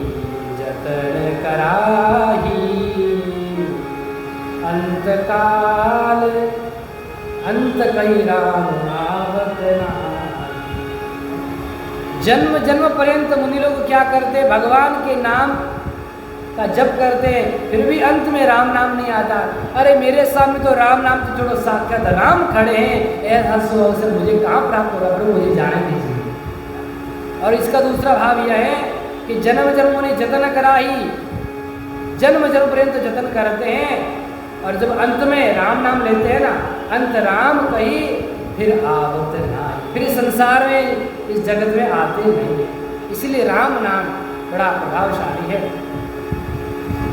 जतन कराही, अंत काल अंत कई राम आवत नाही। जन्म जन्म पर्यंत मुनि लोग क्या करते? भगवान के नाम का जप करते हैं, फिर भी अंत में राम नाम नहीं आता। अरे मेरे सामने तो राम नाम तो छोड़ो, साक्षात राम खड़े हैं, ऐसा अवसर मुझे कहाँ प्राप्त होगा? प्रभु मुझे जाने दीजिए। और इसका दूसरा भाव यह है कि जन्म जन्म उन्हें जतन कराही, जन्म जन्म पर्यंत जतन करते हैं, और जब अंत में राम नाम लेते हैं ना, अंत राम कही फिर आवत नाही, फिर संसार में इस जगत में आते नहीं। इसीलिए राम नाम बड़ा प्रभावशाली है।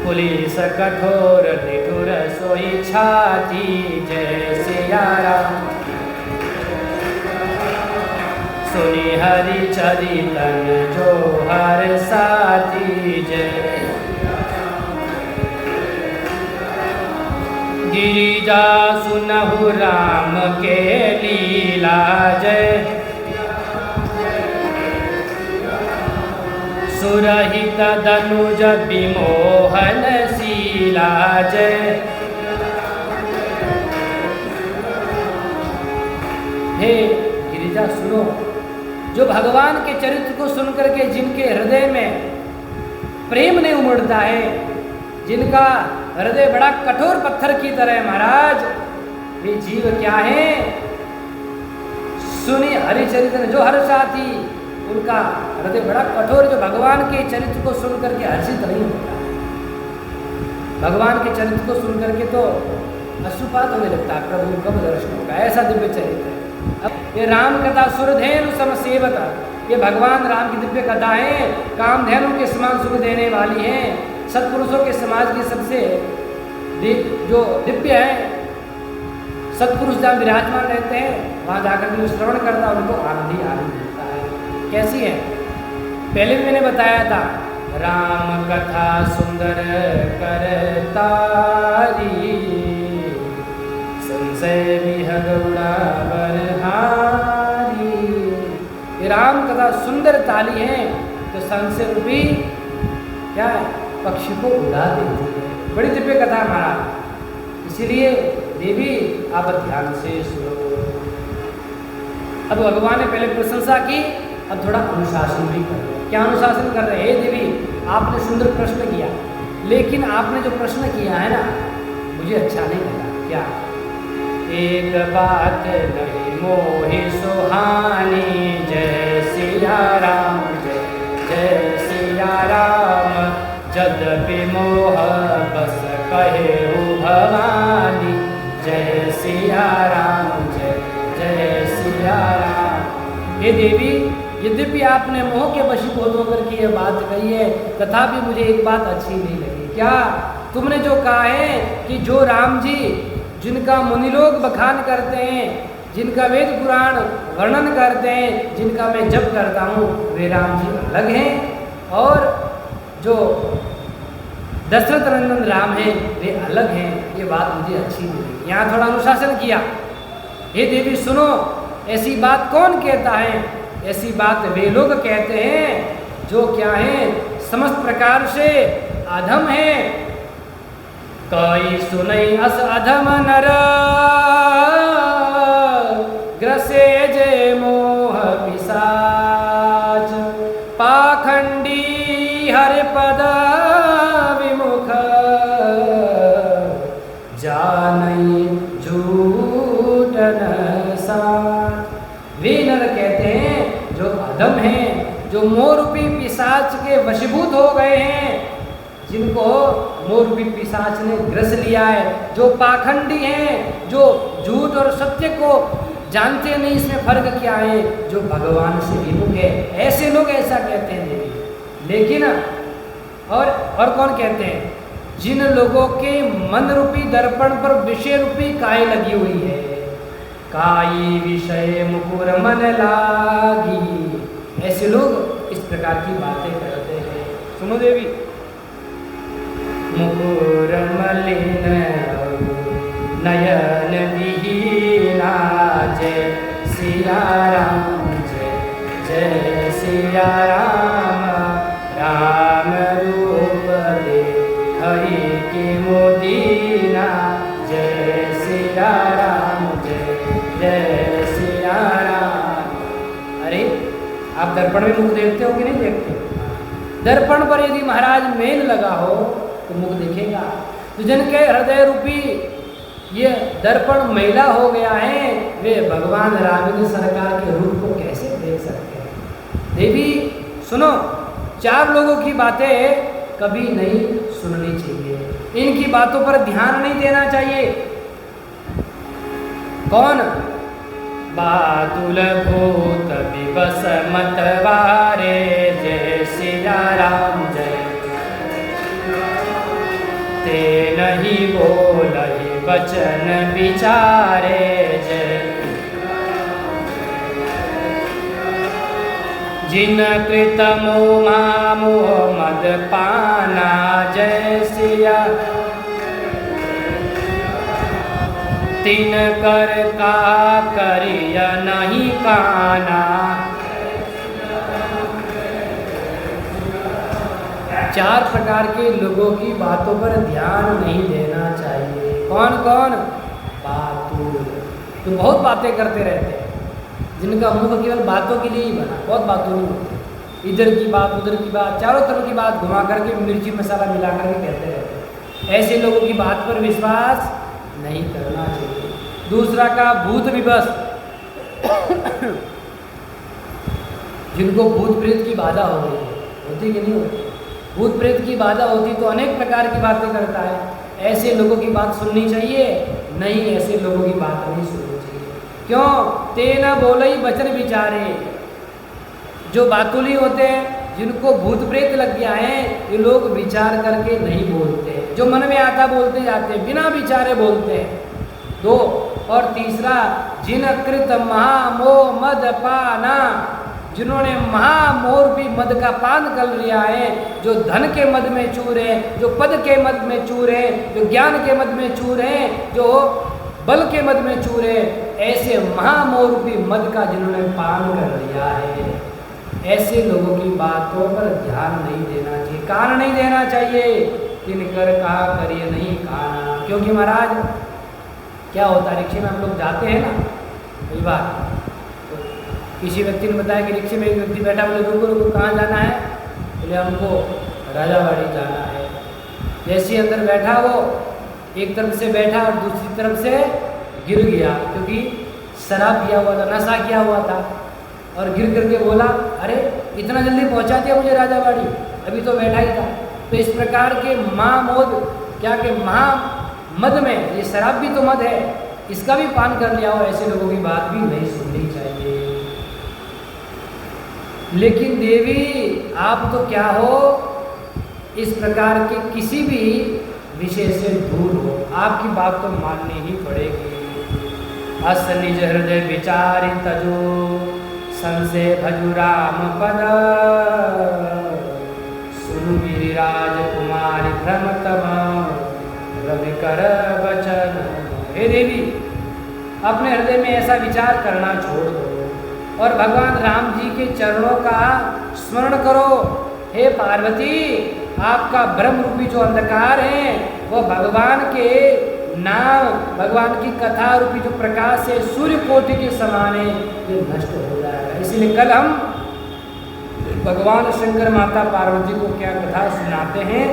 पुलिस कठोर निठुर सोई छाती, जय सिया राम। सुनी हरि चरितन जो हर साथी, जय। गिरिजा सुनहु राम के लीला, जय। सुरहित दनुज विमोहन शीला, जय। हे गिरिजा सुनो, जो भगवान के चरित्र को सुनकर के जिनके हृदय में प्रेम नहीं उमड़ता है, जिनका हृदय बड़ा कठोर पत्थर की तरह है महाराज, वे जीव क्या है? सुनी हरिचरित्र जो हर साथी, उनका हृदय बड़ा कठोर, जो भगवान के चरित्र को सुन करके हर्षित नहीं होता। भगवान के चरित्र को सुन करके तो अश्रुपात होने लगता है, प्रभु कब दर्शन होगा? ऐसा दिव्य चरित्र है। अब ये राम कथा सुरधेनु सम सेवता, ये भगवान राम की दिव्य कथा है, कामधेनु के समान सुख देने वाली है, सत्पुरुषों के समाज की सबसे जो दिव्य है। सत्पुरुष जहाँ विराजमान रहते हैं वहाँ जाकर के श्रवण करता है, उनको आनंद ही आनंद मिलता है। कैसी है? पहले भी मैंने बताया था, राम कथा सुंदर करतारी, संशय विहगौड़ा बरहारी। ये राम कथा सुंदर ताली है तो संशय रूपी क्या है, पक्षी को उड़ा देती है। बड़ी दिव्य कथा है महाराज, इसीलिए देवी आप ध्यान से सुनो। अब भगवान ने पहले प्रशंसा की, अब थोड़ा अनुशासन भी कर रहे हैं। क्या अनुशासन कर रहे हैं? हे देवी, आपने सुंदर प्रश्न किया, लेकिन आपने जो प्रश्न किया है ना, मुझे अच्छा नहीं लगा। क्या? एक बात नहीं मोहि सुहानी, जय सिया राम, जय जय सिया राम। यद्यपि मोह बस कहे हो भवानी, जय सिया राम, जय जय सिया राम। हे देवी, यद्यपि आपने मोह के वशीभूत होकर के ये बात कही है, तथापि मुझे एक बात अच्छी नहीं लगी। क्या? तुमने जो कहा है कि जो राम जी जिनका मुनि लोग बखान करते हैं, जिनका वेद पुराण वर्णन करते हैं, जिनका मैं जप करता हूँ, वे राम जी अलग हैं, और जो दशरथ नंदन राम हैं वे अलग हैं। ये बात मुझे अच्छी नहीं लगी। यहाँ थोड़ा अनुशासन किया। हे देवी सुनो, ऐसी बात कौन कहता है? ऐसी बात वे लोग कहते हैं जो क्या हैं, समस्त प्रकार से अधम हैं। कई सुनई अस अधम नर, ग्रसे जय मोह पिशाच। पाखंडी हर पद विमुख, जानई झूठन साथ। वे नर कहते हैं जो अधम हैं, जो मोह रूपी पिशाच के वशीभूत हो गए हैं, जिनको मोह रूपी पिशाच ने ग्रस लिया है, जो पाखंडी हैं, जो झूठ और सत्य को जानते नहीं इसमें फर्क क्या है, जो भगवान से विमुख है, ऐसे लोग ऐसा कहते हैं देवी। लेकिन और कौन कहते हैं? जिन लोगों के मन रूपी दर्पण पर विषय रूपी काई लगी हुई है, काई विषय मुकुर मन लागी, ऐसे लोग इस प्रकार की बातें करते हैं। सुनो देवी, मुकुर मलिन नयन विहीना, जय सिया राम, जय जय सिया राम। राम रूप दे हरि की मोदीना, जय सिया राम, जय जय सिया राम। अरे आप दर्पण में मुख देखते हो कि नहीं देखते? दर्पण पर यदि महाराज मेल लगा हो तो मुख दिखेगा। तो जिनके हृदय रूपी ये दर्पण मैला हो गया है, वे भगवान रामिनी सरकार के रूप को कैसे देख सकते हैं? देवी सुनो, चार लोगों की बातें कभी नहीं सुननी चाहिए, इनकी बातों पर ध्यान नहीं देना चाहिए। कौन? बातुल भूत विवश मतवारे, जय सिया राम, जय ते नहीं बोलहि वचन विचारे, जय जिन कृत मोहा मोह मद पाना, जय सिया तिन कर का करिय नहीं काना। चार प्रकार के लोगों की बातों पर ध्यान नहीं देना चाहिए। कौन कौन? बातुल, तो बहुत बातें करते रहते हैं, जिनका मुख केवल बातों के लिए ही बना, बहुत बातों नहीं होती, इधर की बात उधर की बात, चारों तरफ की बात घुमा करके मिर्ची मसाला मिला करके कहते रहते हैं। ऐसे लोगों की बात पर विश्वास नहीं करना चाहिए। दूसरा का भूत विवश, जिनको भूत प्रेत की बाधा हो गई है, होती कि नहीं होती? भूत प्रेत की बाधा होती तो अनेक प्रकार की बातें करता है, ऐसे लोगों की बात सुननी चाहिए नहीं, ऐसे लोगों की बात नहीं सुननी चाहिए। क्यों? तेना बोले ही वचन विचारे। जो बातुली होते हैं, जिनको भूत प्रेत लग गया है, ये लोग विचार करके नहीं बोलते, जो मन में आता बोलते जाते हैं, बिना विचारे बोलते हैं। दो, और तीसरा जिन कृत महामोह मद पाना, जिन्होंने महामोरपी मद का पान कर लिया है, जो धन के मद में चूर है, जो पद के मद में चूर है, जो ज्ञान के मद में चूर है, जो बल के मद में चूर है, ऐसे महामोरपी मद का जिन्होंने पान कर लिया है, ऐसे लोगों की बातों पर ध्यान नहीं देना चाहिए, कान नहीं देना चाहिए। किनकर कहा करिए नहीं काना। क्योंकि महाराज क्या होता है, रिक्शे में हम लोग जाते हैं ना कई बार, तो किसी व्यक्ति ने बताया कि रिक्शे में एक व्यक्ति बैठा, बोले रुको रुको कहाँ जाना है, बोले हमको राजावाड़ी जाना है। जैसे ही अंदर बैठा वो एक तरफ से बैठा और दूसरी तरफ से गिर गया, क्योंकि शराब किया हुआ था, नशा किया हुआ था, और गिर करके बोला अरे इतना जल्दी पहुंचा दिया मुझे राजावाड़ी, अभी तो बैठा ही था। तो इस प्रकार के महामोद क्या के महामद में, ये शराब भी तो मद है, इसका भी पान कर लिया हो, ऐसे लोगों की बात भी नहीं सुननी चाहिए। लेकिन देवी आप तो क्या हो, इस प्रकार के किसी भी विषय से दूर हो, आपकी बात तो माननी ही पड़ेगी। अस निज हृदय विचारि तजो संशय भजु राम पद, सुनु गिरिराज कुमारी भ्रमतम रवि कर बचन। हे देवी अपने हृदय में ऐसा विचार करना छोड़ दो और भगवान राम जी के चरणों का स्मरण करो। हे पार्वती आपका ब्रह्म रूपी जो अंधकार है वह भगवान के नाम, भगवान की कथा रूपी जो प्रकाश है सूर्य कोटि के समान है, ये नष्ट हो जाएगा। इसीलिए कल हम भगवान शंकर माता पार्वती को क्या कथा सुनाते हैं,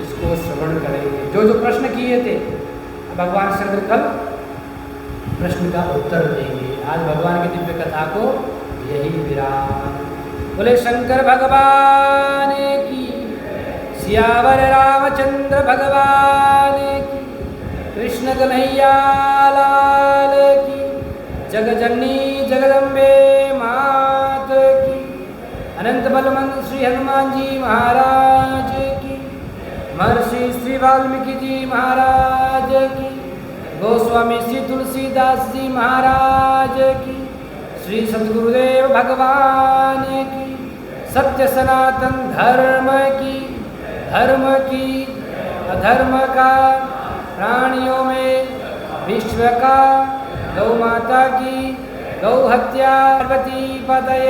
इसको श्रवण करेंगे। जो जो प्रश्न किए थे भगवान शंकर कल प्रश्न का उत्तर देंगे। आज भगवान की दिव्य कथा को यही विराम। बोले शंकर भगवान की, सियावर रामचंद्र भगवान की, कृष्ण कन्हैया लाल की, जगजननी जगदम्बे मात की, अनंत बलवंत श्री हनुमान जी महाराज की, महर्षि श्री वाल्मीकि जी महाराज की, गोस्वामी श्री तुलसीदास जी महाराज की, श्री सद्गुरुदेव भगवान की, सत्य सनातन धर्म की अधर्म का प्राणियों में विश्व का, गौ माता की, गौ हत्या, पार्वती पदये।